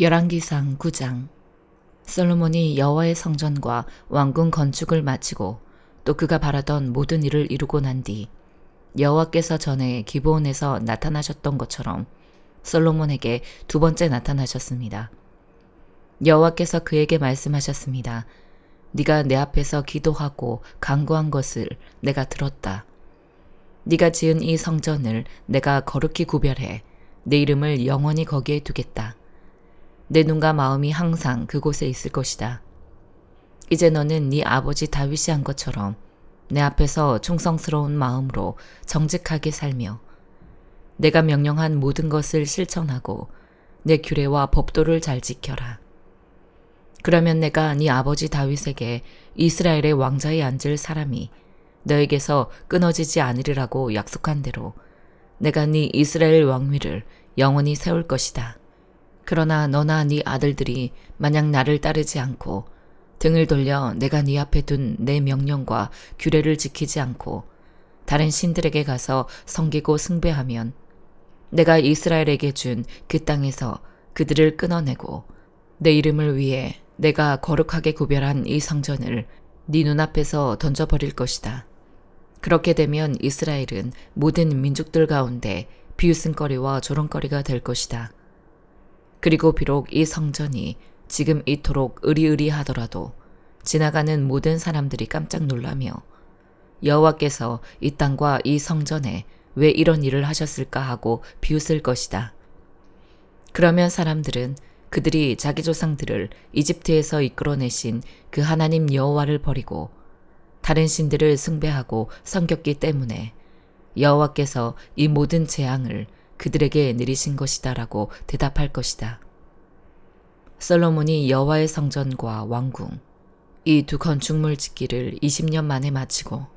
열왕기상 9장. 솔로몬이 여호와의 성전과 왕궁 건축을 마치고 또 그가 바라던 모든 일을 이루고 난 뒤 여호와께서 전에 기브온에서 나타나셨던 것처럼 솔로몬에게 두 번째 나타나셨습니다. 여호와께서 그에게 말씀하셨습니다. 네가 내 앞에서 기도하고 간구한 것을 내가 들었다. 네가 지은 이 성전을 내가 거룩히 구별해 내 이름을 영원히 거기에 두겠다. 내 눈과 마음이 항상 그곳에 있을 것이다. 이제 너는 네 아버지 다윗이 한 것처럼 내 앞에서 충성스러운 마음으로 정직하게 살며 내가 명령한 모든 것을 실천하고 내 규례와 법도를 잘 지켜라. 그러면 내가 네 아버지 다윗에게 이스라엘의 왕자에 앉을 사람이 너에게서 끊어지지 않으리라고 약속한 대로 내가 네 이스라엘 왕위를 영원히 세울 것이다. 그러나 너나 네 아들들이 만약 나를 따르지 않고 등을 돌려 내가 네 앞에 둔 내 명령과 규례를 지키지 않고 다른 신들에게 가서 섬기고 숭배하면 내가 이스라엘에게 준 그 땅에서 그들을 끊어내고 내 이름을 위해 내가 거룩하게 구별한 이 성전을 네 눈앞에서 던져버릴 것이다. 그렇게 되면 이스라엘은 모든 민족들 가운데 비웃음거리와 조롱거리가 될 것이다. 그리고 비록 이 성전이 지금 이토록 으리으리하더라도 지나가는 모든 사람들이 깜짝 놀라며 여호와께서 이 땅과 이 성전에 왜 이런 일을 하셨을까 하고 비웃을 것이다. 그러면 사람들은 그들이 자기 조상들을 이집트에서 이끌어내신 그 하나님 여호와를 버리고 다른 신들을 숭배하고 섬겼기 때문에 여호와께서 이 모든 재앙을 그들에게 내리신 것이다라고 대답할 것이다. 솔로몬이 여호와의 성전과 왕궁, 이 두 건축물 짓기를 20년 만에 마치고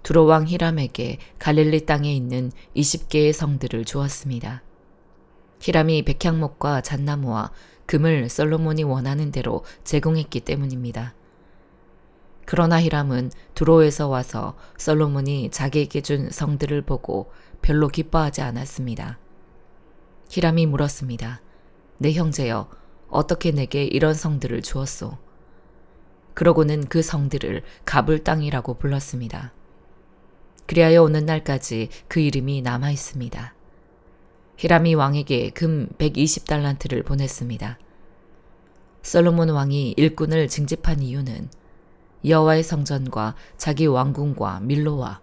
두로 왕 히람에게 갈릴리 땅에 있는 20개의 성들을 주었습니다. 히람이 백향목과 잣나무와 금을 솔로몬이 원하는 대로 제공했기 때문입니다. 그러나 히람은 두로에서 와서 솔로몬이 자기에게 준 성들을 보고 별로 기뻐하지 않았습니다. 히람이 물었습니다. 내 형제여, 어떻게 내게 이런 성들을 주었소? 그러고는 그 성들을 가불 땅이라고 불렀습니다. 그리하여 오는 날까지 그 이름이 남아 있습니다. 히람이 왕에게 금 120달란트를 보냈습니다. 솔로몬 왕이 일꾼을 징집한 이유는 여호와의 성전과 자기 왕궁과 밀로와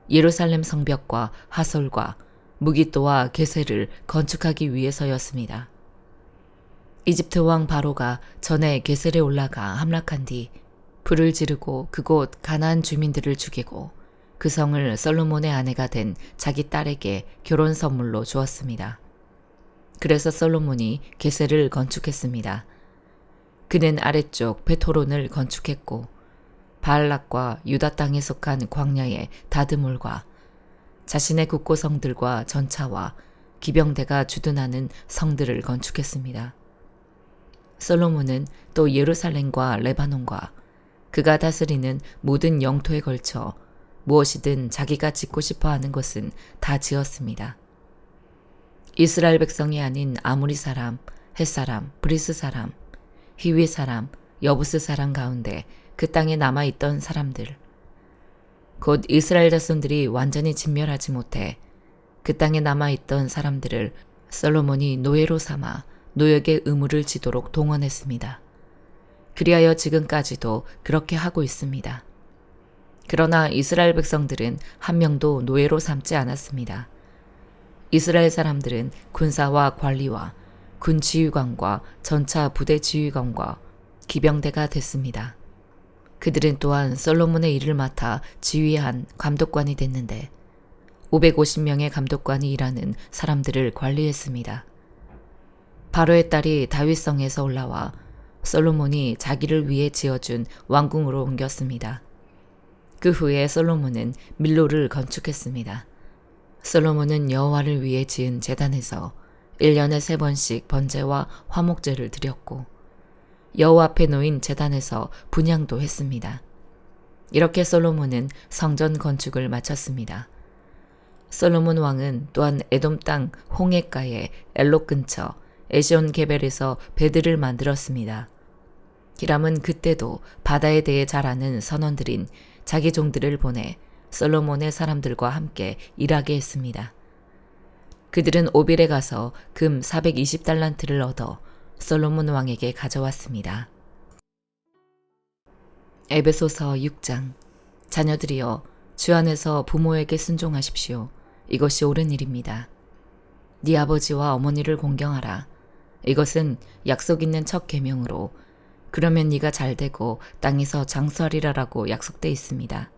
예루살렘 성벽과 하솔과 무기또와 게셀을 건축하기 위해서였습니다. 이집트 왕 바로가 전에 게셀에 올라가 함락한 뒤 불을 지르고 그곳 가나안 주민들을 죽이고 그 성을 솔로몬의 아내가 된 자기 딸에게 결혼 선물로 주었습니다. 그래서 솔로몬이 게셀을 건축했습니다. 그는 아래쪽 베토론을 건축했고 바알락과 유다 땅에 속한 광야의 다드몰과 자신의 국고성들과 전차와 기병대가 주둔하는 성들을 건축했습니다. 솔로몬은 또 예루살렘과 레바논과 그가 다스리는 모든 영토에 걸쳐 무엇이든 자기가 짓고 싶어 하는 것은 다 지었습니다. 이스라엘 백성이 아닌 아모리 사람, 헷 사람, 브리스 사람, 히위 사람, 여부스 사람 가운데 그 땅에 남아있던 사람들, 곧 이스라엘 자손들이 완전히 진멸하지 못해 그 땅에 남아있던 사람들을 솔로몬이 노예로 삼아 노역의 의무를 지도록 동원했습니다. 그리하여 지금까지도 그렇게 하고 있습니다. 그러나 이스라엘 백성들은 한 명도 노예로 삼지 않았습니다. 이스라엘 사람들은 군사와 관리와 군 지휘관과 전차 부대 지휘관과 기병대가 됐습니다. 그들은 또한 솔로몬의 일을 맡아 지휘한 감독관이 됐는데 550명의 감독관이 일하는 사람들을 관리했습니다. 바로의 딸이 다윗성에서 올라와 솔로몬이 자기를 위해 지어준 왕궁으로 옮겼습니다. 그 후에 솔로몬은 밀로를 건축했습니다. 솔로몬은 여호와를 위해 지은 제단에서 1년에 3번씩 번제와 화목제를 드렸고 여호와 앞에 놓인 제단에서 분향도 했습니다. 이렇게 솔로몬은 성전 건축을 마쳤습니다. 솔로몬 왕은 또한 에돔 땅 홍해가의 엘롯 근처 에시온 게벨에서 배들을 만들었습니다. 히람은 그때도 바다에 대해 잘 아는 선원들인 자기 종들을 보내 솔로몬의 사람들과 함께 일하게 했습니다. 그들은 오빌에 가서 금 420달란트를 얻어 솔로몬 왕에게 가져왔습니다. 에베소서 6장. 자녀들이여, 주 안에서 부모에게 순종하십시오. 이것이 옳은 일입니다. 네 아버지와 어머니를 공경하라. 이것은 약속 있는 첫 계명으로 그러면 네가 잘되고 땅에서 장수하리라라고 약속돼 있습니다.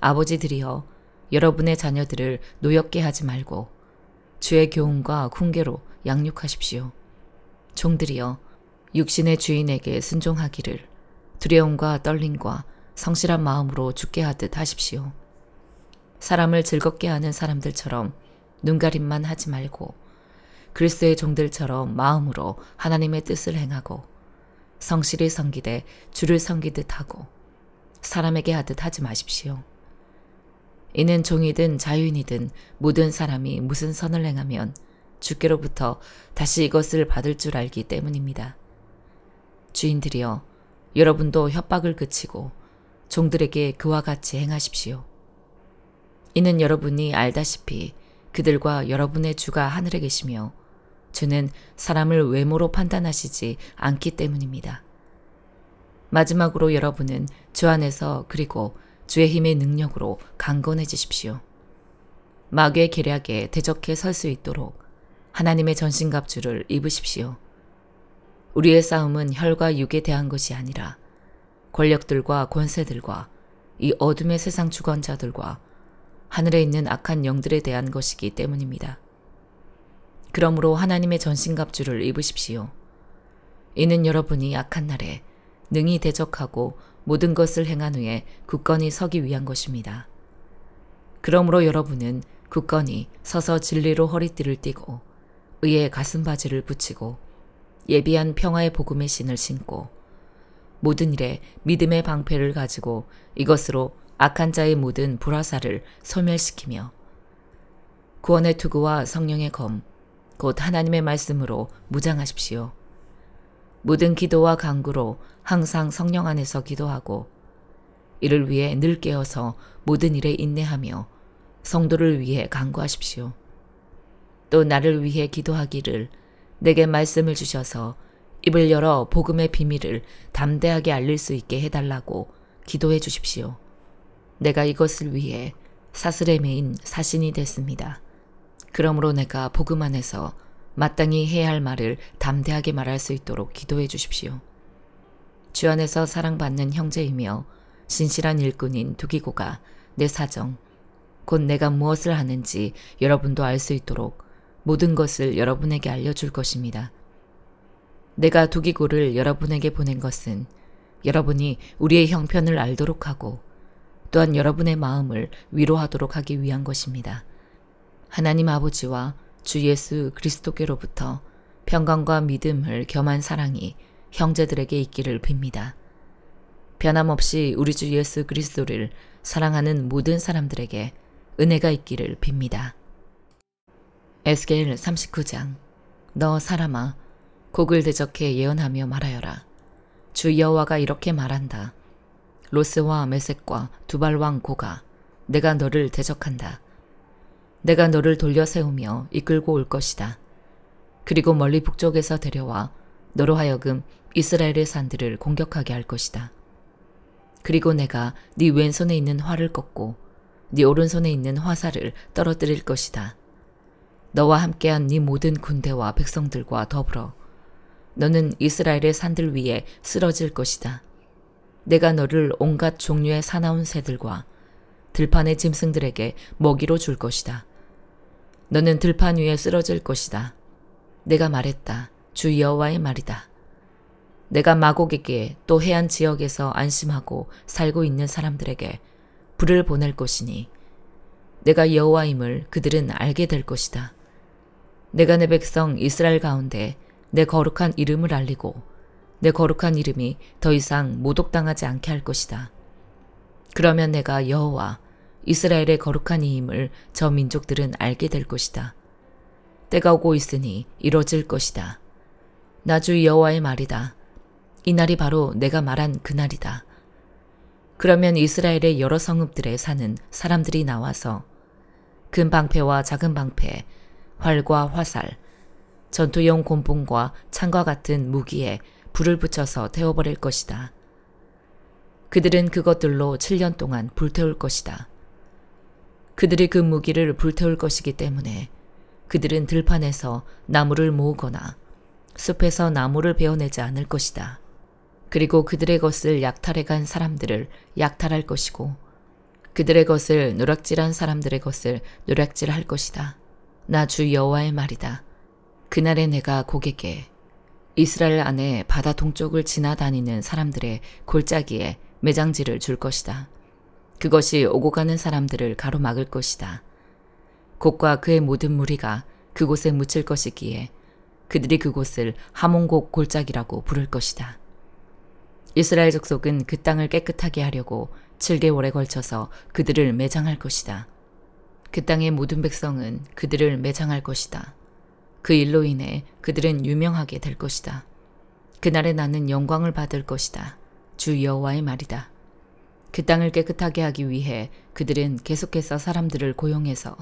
아버지들이여, 여러분의 자녀들을 노엽게 하지 말고 주의 교훈과 훈계로 양육하십시오. 종들이여, 육신의 주인에게 순종하기를 두려움과 떨림과 성실한 마음으로 죽게 하듯 하십시오. 사람을 즐겁게 하는 사람들처럼 눈가림만 하지 말고 그리스도의 종들처럼 마음으로 하나님의 뜻을 행하고 성실히 섬기되 주를 섬기듯 하고 사람에게 하듯 하지 마십시오. 이는 종이든 자유인이든 모든 사람이 무슨 선을 행하면 주께로부터 다시 이것을 받을 줄 알기 때문입니다. 주인들이여, 여러분도 협박을 그치고 종들에게 그와 같이 행하십시오. 이는 여러분이 알다시피 그들과 여러분의 주가 하늘에 계시며 주는 사람을 외모로 판단하시지 않기 때문입니다. 마지막으로 여러분은 주 안에서 그리고 주의 힘의 능력으로 강건해지십시오. 마귀의 계략에 대적해 설 수 있도록 하나님의 전신갑주를 입으십시오. 우리의 싸움은 혈과 육에 대한 것이 아니라 권력들과 권세들과 이 어둠의 세상 주권자들과 하늘에 있는 악한 영들에 대한 것이기 때문입니다. 그러므로 하나님의 전신갑주를 입으십시오. 이는 여러분이 악한 날에 능히 대적하고 모든 것을 행한 후에 굳건히 서기 위한 것입니다. 그러므로 여러분은 굳건히 서서 진리로 허리띠를 띠고 의의 가슴바지를 붙이고 예비한 평화의 복음의 신을 신고 모든 일에 믿음의 방패를 가지고 이것으로 악한 자의 모든 불화살을 소멸시키며 구원의 투구와 성령의 검, 곧 하나님의 말씀으로 무장하십시오. 모든 기도와 간구로 항상 성령 안에서 기도하고 이를 위해 늘 깨어서 모든 일에 인내하며 성도를 위해 간구하십시오. 또 나를 위해 기도하기를 내게 말씀을 주셔서 입을 열어 복음의 비밀을 담대하게 알릴 수 있게 해달라고 기도해 주십시오. 내가 이것을 위해 사슬에 매인 사신이 됐습니다. 그러므로 내가 복음 안에서 마땅히 해야 할 말을 담대하게 말할 수 있도록 기도해 주십시오. 주 안에서 사랑받는 형제이며 신실한 일꾼인 두기고가 내 사정, 곧 내가 무엇을 하는지 여러분도 알 수 있도록 모든 것을 여러분에게 알려줄 것입니다. 내가 두기고를 여러분에게 보낸 것은 여러분이 우리의 형편을 알도록 하고 또한 여러분의 마음을 위로하도록 하기 위한 것입니다. 하나님 아버지와 주 예수 그리스도께로부터 평강과 믿음을 겸한 사랑이 형제들에게 있기를 빕니다. 변함없이 우리 주 예수 그리스도를 사랑하는 모든 사람들에게 은혜가 있기를 빕니다. 에스겔 39장. 너 사람아, 곡을 대적해 예언하며 말하여라. 주 여호와가 이렇게 말한다. 로스와 메섹과 두발왕 고가, 내가 너를 대적한다. 내가 너를 돌려 세우며 이끌고 올 것이다. 그리고 멀리 북쪽에서 데려와 너로 하여금 이스라엘의 산들을 공격하게 할 것이다. 그리고 내가 네 왼손에 있는 활을 꺾고 네 오른손에 있는 화살을 떨어뜨릴 것이다. 너와 함께한 네 모든 군대와 백성들과 더불어 너는 이스라엘의 산들 위에 쓰러질 것이다. 내가 너를 온갖 종류의 사나운 새들과 들판의 짐승들에게 먹이로 줄 것이다. 너는 들판 위에 쓰러질 것이다. 내가 말했다. 주 여호와의 말이다. 내가 마곡에게 또 해안 지역에서 안심하고 살고 있는 사람들에게 불을 보낼 것이니 내가 여호와임을 그들은 알게 될 것이다. 내가 내 백성 이스라엘 가운데 내 거룩한 이름을 알리고 내 거룩한 이름이 더 이상 모독당하지 않게 할 것이다. 그러면 내가 여호와 이스라엘의 거룩한 이임을 저 민족들은 알게 될 것이다. 때가 오고 있으니 이뤄질 것이다. 나 주 여호와의 말이다. 이 날이 바로 내가 말한 그날이다. 그러면 이스라엘의 여러 성읍들에 사는 사람들이 나와서 큰 방패와 작은 방패, 활과 화살, 전투용 곤봉과 창과 같은 무기에 불을 붙여서 태워버릴 것이다. 그들은 그것들로 7년 동안 불태울 것이다. 그들이 그 무기를 불태울 것이기 때문에 그들은 들판에서 나무를 모으거나 숲에서 나무를 베어내지 않을 것이다. 그리고 그들의 것을 약탈해간 사람들을 약탈할 것이고 그들의 것을 노략질한 사람들의 것을 노략질할 것이다. 나 주 여호와의 말이다. 그날에 내가 곡에게 이스라엘 안에 바다 동쪽을 지나다니는 사람들의 골짜기에 매장지를 줄 것이다. 그것이 오고 가는 사람들을 가로막을 것이다. 곡과 그의 모든 무리가 그곳에 묻힐 것이기에 그들이 그곳을 하몬곡 골짜기라고 부를 것이다. 이스라엘 족속은 그 땅을 깨끗하게 하려고 7개월에 걸쳐서 그들을 매장할 것이다. 그 땅의 모든 백성은 그들을 매장할 것이다. 그 일로 인해 그들은 유명하게 될 것이다. 그날에 나는 영광을 받을 것이다. 주 여호와의 말이다. 그 땅을 깨끗하게 하기 위해 그들은 계속해서 사람들을 고용해서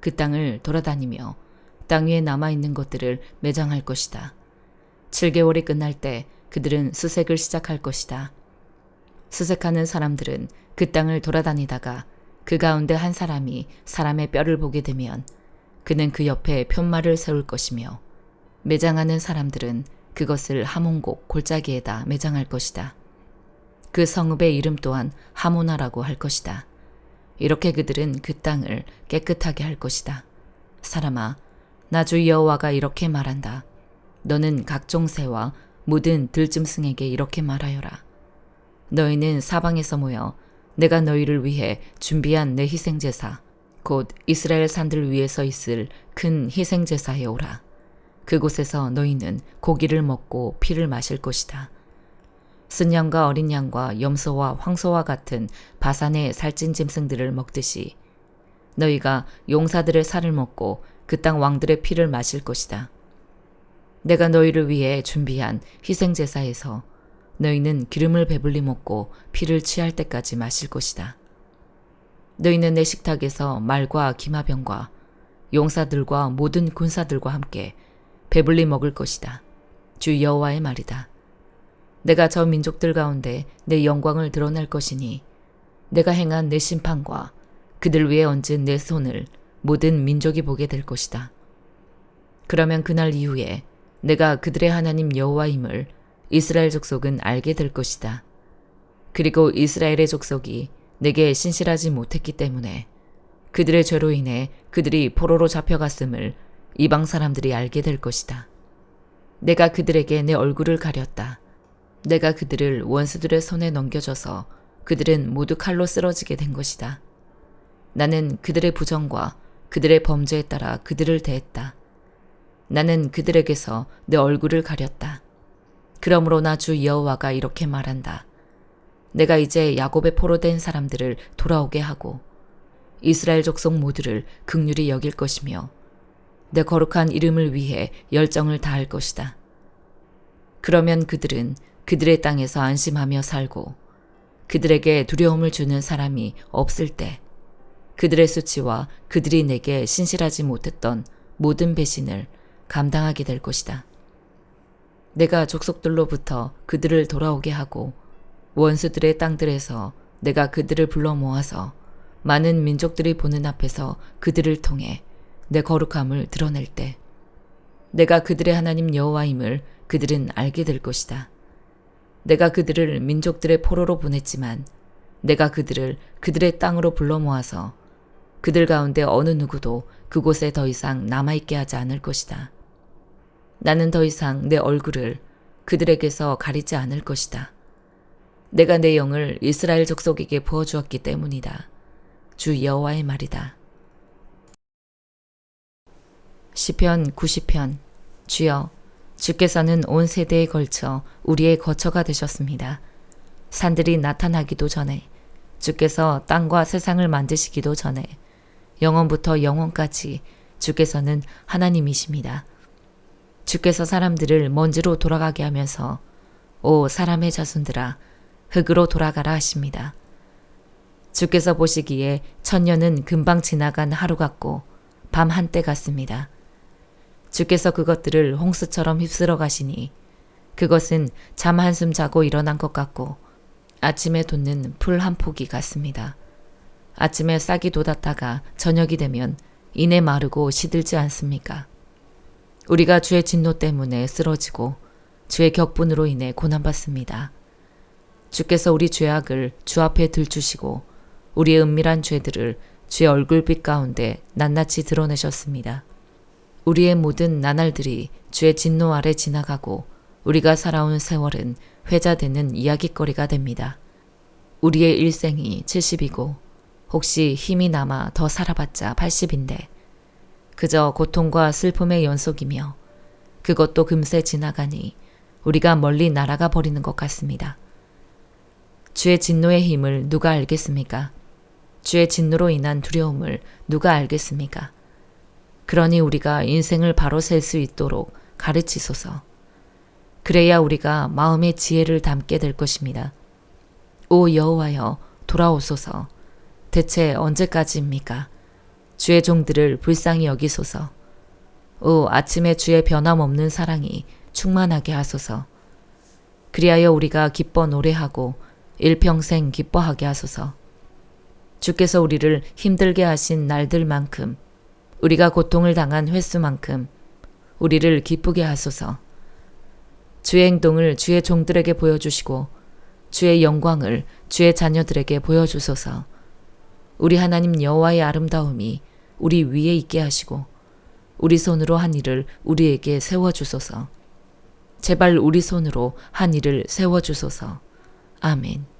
그 땅을 돌아다니며 땅 위에 남아있는 것들을 매장할 것이다. 7개월이 끝날 때 그들은 수색을 시작할 것이다. 수색하는 사람들은 그 땅을 돌아다니다가 그 가운데 한 사람이 사람의 뼈를 보게 되면 그는 그 옆에 편말을 세울 것이며 매장하는 사람들은 그것을 하몬곡 골짜기에다 매장할 것이다. 그 성읍의 이름 또한 하모나라고 할 것이다. 이렇게 그들은 그 땅을 깨끗하게 할 것이다. 사람아, 나 주 여호와가 이렇게 말한다. 너는 각종 새와 모든 들짐승에게 이렇게 말하여라. 너희는 사방에서 모여 내가 너희를 위해 준비한 내 희생제사, 곧 이스라엘 산들 위에서 있을 큰 희생제사에 오라. 그곳에서 너희는 고기를 먹고 피를 마실 것이다. 순양과 어린 양과 염소와 황소와 같은 바산의 살찐 짐승들을 먹듯이 너희가 용사들의 살을 먹고 그 땅 왕들의 피를 마실 것이다. 내가 너희를 위해 준비한 희생제사에서 너희는 기름을 배불리 먹고 피를 취할 때까지 마실 것이다. 너희는 내 식탁에서 말과 기마병과 용사들과 모든 군사들과 함께 배불리 먹을 것이다. 주 여호와의 말이다. 내가 저 민족들 가운데 내 영광을 드러낼 것이니 내가 행한 내 심판과 그들 위에 얹은 내 손을 모든 민족이 보게 될 것이다. 그러면 그날 이후에 내가 그들의 하나님 여호와임을 이스라엘 족속은 알게 될 것이다. 그리고 이스라엘의 족속이 내게 신실하지 못했기 때문에 그들의 죄로 인해 그들이 포로로 잡혀갔음을 이방 사람들이 알게 될 것이다. 내가 그들에게 내 얼굴을 가렸다. 내가 그들을 원수들의 손에 넘겨줘서 그들은 모두 칼로 쓰러지게 된 것이다. 나는 그들의 부정과 그들의 범죄에 따라 그들을 대했다. 나는 그들에게서 내 얼굴을 가렸다. 그러므로 나 주 여호와가 이렇게 말한다. 내가 이제 야곱의 포로된 사람들을 돌아오게 하고 이스라엘 족속 모두를 긍휼히 여길 것이며 내 거룩한 이름을 위해 열정을 다할 것이다. 그러면 그들은 그들의 땅에서 안심하며 살고 그들에게 두려움을 주는 사람이 없을 때 그들의 수치와 그들이 내게 신실하지 못했던 모든 배신을 감당하게 될 것이다. 내가 족속들로부터 그들을 돌아오게 하고 원수들의 땅들에서 내가 그들을 불러 모아서 많은 민족들이 보는 앞에서 그들을 통해 내 거룩함을 드러낼 때 내가 그들의 하나님 여호와임을 그들은 알게 될 것이다. 내가 그들을 민족들의 포로로 보냈지만 내가 그들을 그들의 땅으로 불러 모아서 그들 가운데 어느 누구도 그곳에 더 이상 남아있게 하지 않을 것이다. 나는 더 이상 내 얼굴을 그들에게서 가리지 않을 것이다. 내가 내 영을 이스라엘 족속에게 부어주었기 때문이다. 주 여호와의 말이다. 시편 90편. 주여, 주께서는 온 세대에 걸쳐 우리의 거처가 되셨습니다. 산들이 나타나기도 전에, 주께서 땅과 세상을 만드시기도 전에, 영원부터 영원까지 주께서는 하나님이십니다. 주께서 사람들을 먼지로 돌아가게 하면서 오 사람의 자손들아 흙으로 돌아가라 하십니다. 주께서 보시기에 천년은 금방 지나간 하루 같고 밤 한때 같습니다. 주께서 그것들을 홍수처럼 휩쓸어 가시니 그것은 잠 한숨 자고 일어난 것 같고 아침에 돋는 풀 한 포기 같습니다. 아침에 싹이 돋았다가 저녁이 되면 이내 마르고 시들지 않습니까? 우리가 주의 진노 때문에 쓰러지고 주의 격분으로 인해 고난받습니다. 주께서 우리 죄악을 주 앞에 들추시고 우리의 은밀한 죄들을 주의 얼굴빛 가운데 낱낱이 드러내셨습니다. 우리의 모든 나날들이 주의 진노 아래 지나가고 우리가 살아온 세월은 회자되는 이야깃거리가 됩니다. 우리의 일생이 70이고 혹시 힘이 남아 더 살아봤자 80인데 그저 고통과 슬픔의 연속이며 그것도 금세 지나가니 우리가 멀리 날아가 버리는 것 같습니다. 주의 진노의 힘을 누가 알겠습니까? 주의 진노로 인한 두려움을 누가 알겠습니까? 그러니 우리가 인생을 바로 셀 수 있도록 가르치소서. 그래야 우리가 마음의 지혜를 담게 될 것입니다. 오 여호와여 돌아오소서. 대체 언제까지입니까? 주의 종들을 불쌍히 여기소서. 오 아침에 주의 변함없는 사랑이 충만하게 하소서. 그리하여 우리가 기뻐 노래하고 일평생 기뻐하게 하소서. 주께서 우리를 힘들게 하신 날들만큼 우리가 고통을 당한 횟수만큼 우리를 기쁘게 하소서. 주의 행동을 주의 종들에게 보여주시고 주의 영광을 주의 자녀들에게 보여주소서. 우리 하나님 여호와의 아름다움이 우리 위에 있게 하시고 우리 손으로 한 일을 우리에게 세워주소서. 제발 우리 손으로 한 일을 세워주소서. 아멘.